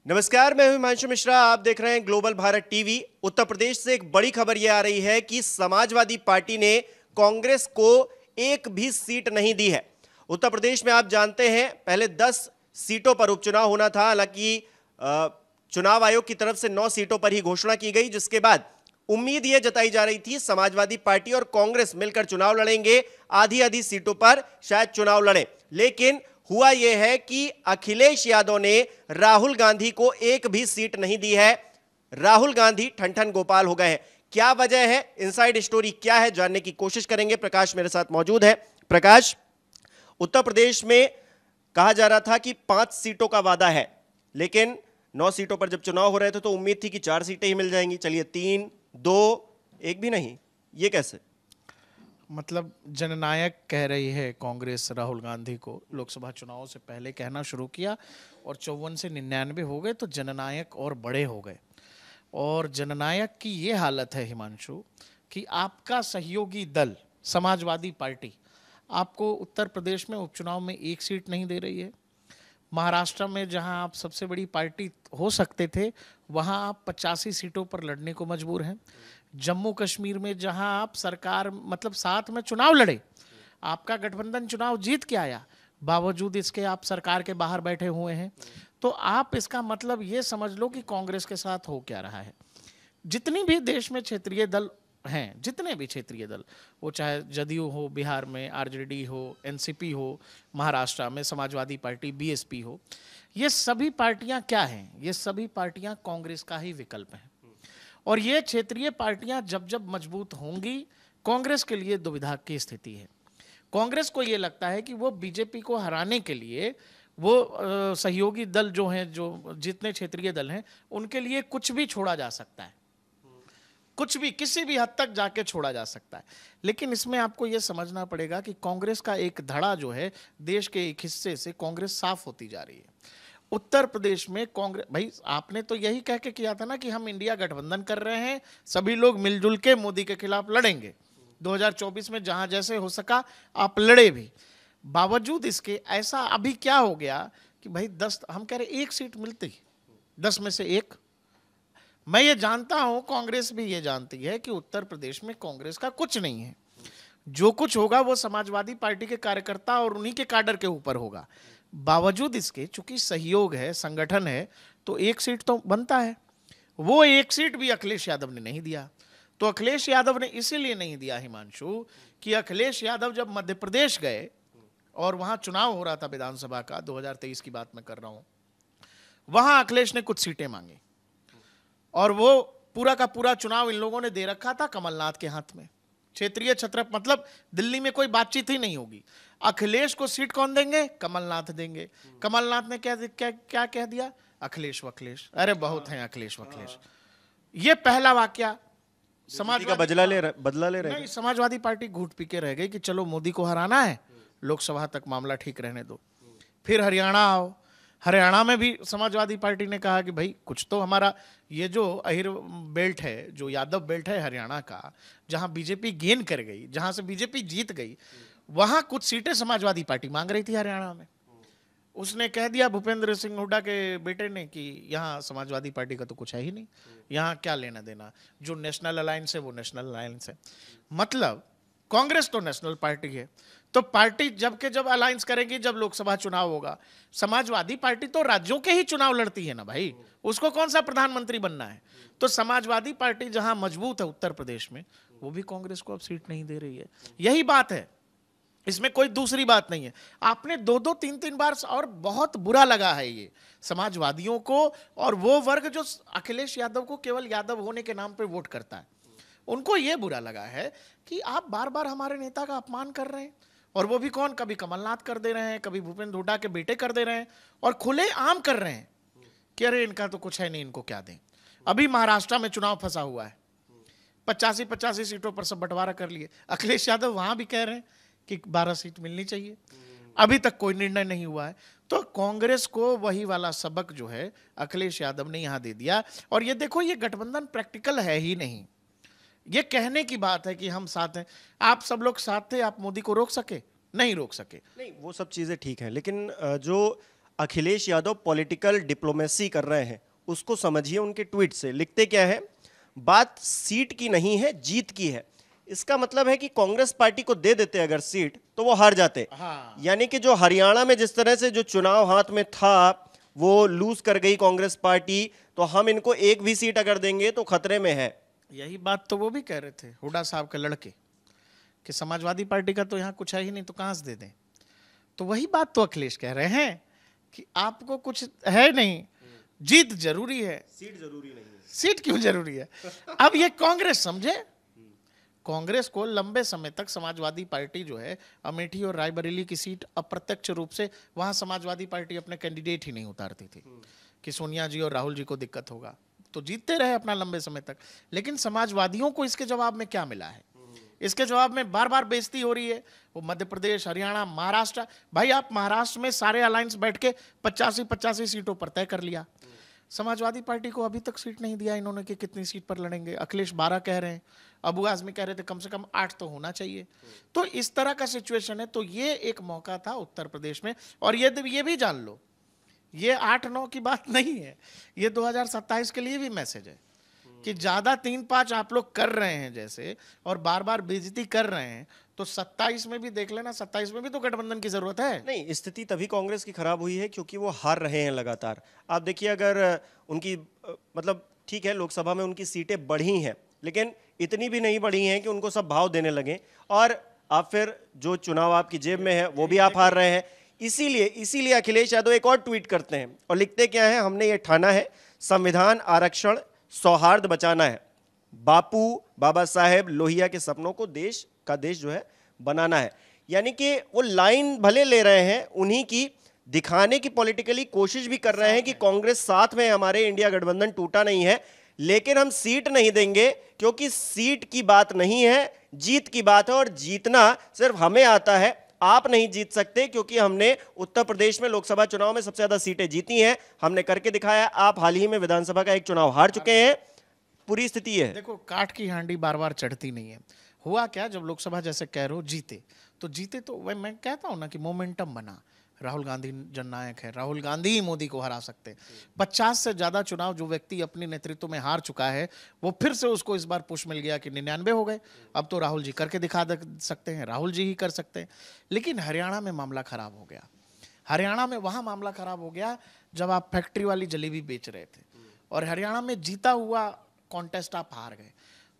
नमस्कार, मैं हूं हिमांशु मिश्रा। आप देख रहे हैं ग्लोबल भारत टीवी। उत्तर प्रदेश से एक बड़ी खबर यह आ रही है कि समाजवादी पार्टी ने कांग्रेस को एक भी सीट नहीं दी है। उत्तर प्रदेश में आप जानते हैं पहले 10 सीटों पर उपचुनाव होना था। हालांकि चुनाव आयोग की तरफ से 9 सीटों पर ही घोषणा की गई, जिसके बाद उम्मीद यह जताई जा रही थी समाजवादी पार्टी और कांग्रेस मिलकर चुनाव लड़ेंगे, आधी आधी सीटों पर शायद चुनाव लड़ें। लेकिन हुआ यह है कि अखिलेश यादव ने राहुल गांधी को एक भी सीट नहीं दी है। राहुल गांधी ठन गोपाल हो गए हैं। क्या वजह है, इनसाइड स्टोरी क्या है, जानने की कोशिश करेंगे। प्रकाश मेरे साथ मौजूद है। प्रकाश, उत्तर प्रदेश में कहा जा रहा था कि 5 सीटों का वादा है, लेकिन 9 सीटों पर जब चुनाव हो रहे थे तो उम्मीद थी कि 4 सीटें ही मिल जाएंगी। चलिए 3, 2, एक भी नहीं। ये कैसे? मतलब जननायक कह रही है कांग्रेस राहुल गांधी को। लोकसभा चुनाव से पहले कहना शुरू किया और 54 से 99 हो गए तो जननायक और बड़े हो गए। और जननायक की ये हालत है हिमांशु कि आपका सहयोगी दल समाजवादी पार्टी आपको उत्तर प्रदेश में उपचुनाव में एक सीट नहीं दे रही है। महाराष्ट्र में जहां आप सबसे बड़ी पार्टी हो सकते थे वहां आप 85 सीटों पर लड़ने को मजबूर हैं। जम्मू कश्मीर में जहां आप सरकार मतलब साथ में चुनाव लड़े, आपका गठबंधन चुनाव जीत के आया, बावजूद इसके आप सरकार के बाहर बैठे हुए हैं। तो आप इसका मतलब ये समझ लो कि कांग्रेस के साथ हो क्या रहा है। जितनी भी देश में क्षेत्रीय दल हैं, जितने भी क्षेत्रीय दल, वो चाहे जदयू हो बिहार में, आरजेडी हो, एनसीपी हो महाराष्ट्र में, समाजवादी पार्टी बीएसपी हो, ये सभी पार्टियां क्या हैं? ये सभी पार्टियां कांग्रेस का ही विकल्प हैं। और ये क्षेत्रीय पार्टियां जब जब मजबूत होंगी, कांग्रेस के लिए दुविधा की स्थिति है। कांग्रेस को ये लगता है कि वो बीजेपी को हराने के लिए वो सहयोगी दल जो हैं, जो जितने क्षेत्रीय दल हैं, उनके लिए कुछ भी छोड़ा जा सकता है, कुछ भी किसी भी हद तक जाके छोड़ा जा सकता है। लेकिन इसमें आपको यह समझना पड़ेगा कि कांग्रेस का एक धड़ा जो है, देश के एक हिस्से से कांग्रेस साफ होती जा रही है। उत्तर प्रदेश में कांग्रेस, भाई आपने तो यही कह के किया था ना कि हम इंडिया गठबंधन कर रहे हैं, सभी लोग मिलजुल के मोदी के खिलाफ लड़ेंगे। 2024 में जहां जैसे हो सका आप लड़े भी। बावजूद इसके ऐसा अभी क्या हो गया कि भाई 10, हम कह रहे एक सीट मिलती, 10 में से एक। मैं ये जानता हूं, कांग्रेस भी ये जानती है कि उत्तर प्रदेश में कांग्रेस का कुछ नहीं है। जो कुछ होगा वो समाजवादी पार्टी के कार्यकर्ता और उन्हीं के काडर के ऊपर होगा। बावजूद इसके चूंकि सहयोग है, संगठन है, तो एक सीट तो बनता है। वो एक सीट भी अखिलेश यादव ने नहीं दिया। तो अखिलेश यादव ने इसीलिए नहीं दिया हिमांशु कि अखिलेश यादव जब मध्य प्रदेश गए और वहां चुनाव हो रहा था विधानसभा का, 2023 की बात मैं कर रहा हूं, वहां अखिलेश ने कुछ सीटें मांगी और वो पूरा का पूरा चुनाव इन लोगों ने दे रखा था कमलनाथ के हाथ में। क्षेत्रीय छत्र, मतलब दिल्ली में कोई बातचीत ही नहीं होगी। अखिलेश को सीट कौन देंगे? कमलनाथ देंगे। कमलनाथ ने क्या क्या क्या कह दिया? अखिलेश वखिलेश, अरे बहुत हैं अखिलेश वखिलेश। ये पहला वाकया। समाज का बदला ले रहे नहीं, समाजवादी पार्टी घूट पी के रह गई कि चलो मोदी को हराना है, लोकसभा तक मामला ठीक रहने दो। फिर हरियाणा आओ, हरियाणा में भी समाजवादी पार्टी ने कहा कि भाई कुछ तो हमारा ये जो अहिर बेल्ट है, जो यादव बेल्ट है हरियाणा का, जहां बीजेपी गेन कर गई, जहां से बीजेपी जीत गई, वहां कुछ सीटें समाजवादी पार्टी मांग रही थी हरियाणा में। उसने कह दिया भूपेंद्र सिंह हुड्डा के बेटे ने कि यहाँ समाजवादी पार्टी का तो कुछ है ही नहीं, यहाँ क्या लेना देना, जो नेशनल अलायंस है वो नेशनल अलायंस है। मतलब कांग्रेस तो नेशनल पार्टी है, तो पार्टी जब के जब अलायंस करेगी जब लोकसभा चुनाव होगा। समाजवादी पार्टी तो राज्यों के ही चुनाव लड़ती है ना भाई, उसको कौन सा प्रधानमंत्री बनना है। तो समाजवादी पार्टी जहां मजबूत है उत्तर प्रदेश में, वो भी कांग्रेस को अब सीट नहीं दे रही है। यही बात है, इसमें कोई दूसरी बात नहीं है। आपने 2-2, 3-3 बार, और बहुत बुरा लगा है ये समाजवादियों को और वो वर्ग जो अखिलेश यादव को केवल यादव होने के नाम पे वोट करता है, उनको ये बुरा लगा है कि आप बार बार हमारे नेता का अपमान कर रहे हैं। और वो भी कौन? कभी कमलनाथ कर दे रहे हैं, कभी भूपेंद्र हुड्डा के बेटे कर दे रहे हैं, और खुले आम कर रहे हैं कि अरे इनका तो कुछ है नहीं, इनको क्या दें। अभी महाराष्ट्र में चुनाव फंसा हुआ है, 85 सीटों पर सब बंटवारा कर लिए। अखिलेश यादव वहां भी कह रहे हैं कि 12 सीट मिलनी चाहिए। अभी तक कोई निर्णय नहीं हुआ है। तो कांग्रेस को वही वाला सबक जो है अखिलेश यादव ने यहां दे दिया। और ये देखो, ये गठबंधन प्रैक्टिकल है ही नहीं। ये कहने की बात है कि हम साथ हैं, आप सब लोग साथ थे, आप मोदी को रोक सके? नहीं रोक सके। नहीं, वो सब चीजें ठीक हैं, लेकिन जो अखिलेश यादव पॉलिटिकल डिप्लोमेसी कर रहे हैं, उसको समझिए उनके ट्वीट से। लिखते क्या है, बात सीट की नहीं है, जीत की है। इसका मतलब है कि कांग्रेस पार्टी को दे देते अगर सीट तो वो हार जाते। हाँ। यानी कि जो हरियाणा में जिस तरह से जो चुनाव हाथ में था वो लूज कर गई कांग्रेस पार्टी, तो हम इनको एक भी सीट अगर देंगे तो खतरे में है। यही बात तो वो भी कह रहे थे, हुड्डा साहब के लड़के, कि समाजवादी पार्टी का तो यहाँ कुछ है ही नहीं, तो कहां से दे दें। तो वही बात तो अखिलेश कह रहे हैं कि आपको कुछ है नहीं, जीत जरूरी है, सीट जरूरी नहीं है। सीट क्यों जरूरी है? अब ये कांग्रेस समझे। कांग्रेस को लंबे समय तक समाजवादी पार्टी जो है, अमेठी और रायबरेली की सीट अप्रत्यक्ष रूप से वहां समाजवादी पार्टी अपने कैंडिडेट ही नहीं उतारती थी कि सोनिया जी और राहुल जी को दिक्कत होगा, तो जीतते रहे अपना लंबे समय तक। लेकिन समाजवादियों को इसके जवाब में क्या मिला है? इसके जवाब में बार बार बेइज्जती हो रही है। वो मध्य प्रदेश, हरियाणा, महाराष्ट्र, भाई आप महाराष्ट्र में सारे अलायंस बैठ के 85 सीटों पर तय कर लिया। समाजवादी पार्टी को अभी तक सीट नहीं दिया इन्होंने कि कितनी सीट पर लड़ेंगे। अखिलेश 12 कह रहे हैं, अबू आजमी कह रहे थे कम से कम 8 तो होना चाहिए। तो इस तरह का सिचुएशन है। तो ये एक मौका था उत्तर प्रदेश में। और ये भी जान लो, ये 8-9 की बात नहीं है, ये 2027 के लिए भी मैसेज है कि ज्यादा 3-5 आप लोग कर रहे हैं जैसे, और बार बार बेइज्जती कर रहे हैं, तो 27 में भी देख लेना, 27 में भी तो गठबंधन की जरूरत है। नहीं, स्थिति तभी कांग्रेस की खराब हुई है क्योंकि वो हार रहे हैं लगातार। आप देखिए, अगर उनकी मतलब ठीक है लोकसभा में उनकी सीटें बढ़ी हैं, लेकिन इतनी भी नहीं बढ़ी हैं कि उनको सब भाव देने लगे, और आप फिर जो चुनाव आपकी जेब में है वो भी आप हार रहे हैं। इसीलिए अखिलेश यादव एक और ट्वीट करते हैं और लिखते क्या है, हमने ये ठाना है संविधान, आरक्षण, सौहार्द बचाना है, बाबा साहेब लोहिया के सपनों को देश जो है बनाना है। यानी कि वो लाइन भले ले रहे हैं उन्हीं की, दिखाने की पॉलिटिकली कोशिश भी कर रहे हैं कि कांग्रेस साथ में, हमारे इंडिया गठबंधन टूटा नहीं है, लेकिन हम सीट नहीं देंगे क्योंकि सीट की बात नहीं है, जीत की बात है, और जीतना सिर्फ हमें आता है, आप नहीं जीत सकते क्योंकि हमने उत्तर प्रदेश में लोकसभा चुनाव में सबसे ज्यादा सीटें जीती हैं, हमने करके दिखाया। आप हाल ही में विधानसभा का एक चुनाव हार चुके हैं। पूरी स्थिति है। देखो, काठ की हांडी बार बार चढ़ती नहीं है। हुआ क्या, जब लोकसभा जैसे कह रहे हो जीते तो वह मैं कहता हूं ना कि मोमेंटम बना। राहुल गांधी जननायक है, राहुल गांधी ही मोदी को हरा सकते हैं। 50 से ज्यादा चुनाव जो व्यक्ति अपने नेतृत्व में हार चुका है, वो फिर से उसको इस बार पुश मिल गया कि 99 हो गए, अब तो राहुल जी करके दिखा सकते हैं, राहुल जी ही कर सकते हैं। लेकिन हरियाणा में मामला खराब हो गया। हरियाणा में वहां मामला खराब हो गया जब आप फैक्ट्री वाली जलेबी बेच रहे थे और हरियाणा में जीता हुआ कॉन्टेस्ट आप हार गए,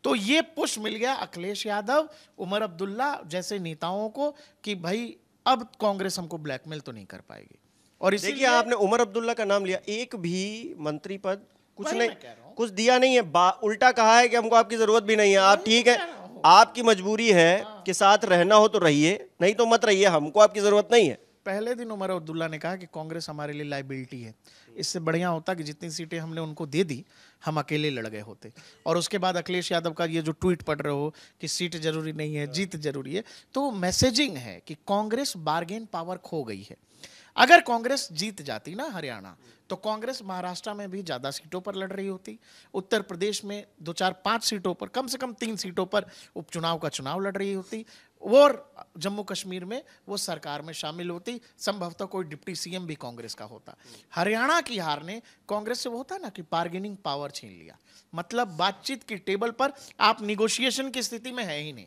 तो ये पुश मिल गया अखिलेश यादव, उमर अब्दुल्ला जैसे नेताओं को कि भाई अब कांग्रेस हमको ब्लैकमेल तो नहीं कर पाएगी। और देखिए, आपने उमर अब्दुल्ला का नाम लिया, एक भी मंत्री पद कुछ नहीं, कुछ दिया नहीं है, उल्टा कहा है कि हमको आपकी जरूरत भी नहीं है, आप ठीक है, आपकी मजबूरी है कि साथ रहना हो तो रहिए, नहीं तो मत रहिए, हमको आपकी जरूरत नहीं है। पहले दिन उमर अब्दुल्ला ने कहा कि कांग्रेस हमारे लिए लाइबिलिटी है, इससे बढ़िया होता कि जितनी सीटें हमने उनको दे दी हम अकेले लड़ गए होते। और उसके बाद अखिलेश यादव का ये जो ट्वीट पढ़ रहे हो कि सीट जरूरी नहीं है, जीत जरूरी है, तो मैसेजिंग है कि कांग्रेस बार्गेन पावर खो गई है। अगर कांग्रेस जीत जाती ना हरियाणा, तो कांग्रेस महाराष्ट्र में भी ज्यादा सीटों पर लड़ रही होती, उत्तर प्रदेश में 2-4-5 सीटों पर, कम से कम 3 सीटों पर उपचुनाव का चुनाव लड़ रही होती, और जम्मू कश्मीर में वो सरकार में शामिल होती, संभवतः कोई डिप्टी सीएम भी कांग्रेस का होता। हरियाणा की हार ने कांग्रेस से वो होता है ना कि बार्गेनिंग पावर छीन लिया, मतलब बातचीत की टेबल पर आप निगोशिएशन की स्थिति में है ही नहीं।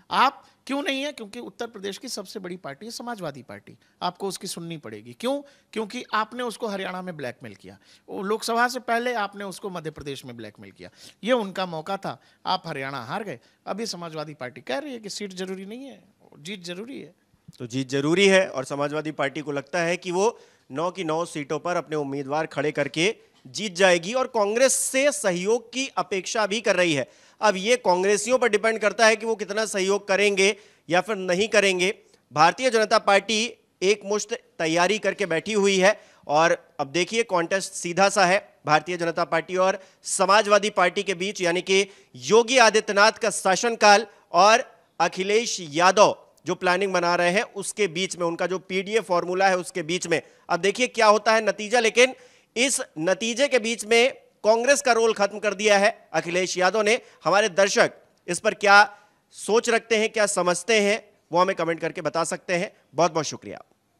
आप क्यों नहीं है? क्योंकि उत्तर प्रदेश की सबसे बड़ी पार्टी है समाजवादी पार्टी, आपको उसकी सुननी पड़ेगी। क्यों? क्योंकि आपने उसको हरियाणा में ब्लैकमेल किया, लोकसभा से पहले आपने उसको मध्य प्रदेश में ब्लैकमेल किया, ये उनका मौका था, आप हरियाणा हार गए। अभी समाजवादी पार्टी कह रही है कि सीट जरूरी नहीं है, जीत जरूरी है। तो जीत जरूरी है, और समाजवादी पार्टी को लगता है कि वो 9 की 9 सीटों पर अपने उम्मीदवार खड़े करके जीत जाएगी, और कांग्रेस से सहयोग की अपेक्षा भी कर रही है। अब ये कांग्रेसियों पर डिपेंड करता है कि वो कितना सहयोग करेंगे या फिर नहीं करेंगे। भारतीय जनता पार्टी एक मुश्त तैयारी करके बैठी हुई है, और अब देखिए कॉन्टेस्ट सीधा सा है भारतीय जनता पार्टी और समाजवादी पार्टी के बीच, यानी कि योगी आदित्यनाथ का शासनकाल और अखिलेश यादव जो प्लानिंग बना रहे हैं उसके बीच में, उनका जो पीडीए फॉर्मूला है उसके बीच में। अब देखिए क्या होता है नतीजा, लेकिन इस नतीजे के बीच में कांग्रेस का रोल खत्म कर दिया है अखिलेश यादव ने। हमारे दर्शक इस पर क्या सोच रखते हैं, क्या समझते हैं, वो हमें कमेंट करके बता सकते हैं। बहुत बहुत शुक्रिया।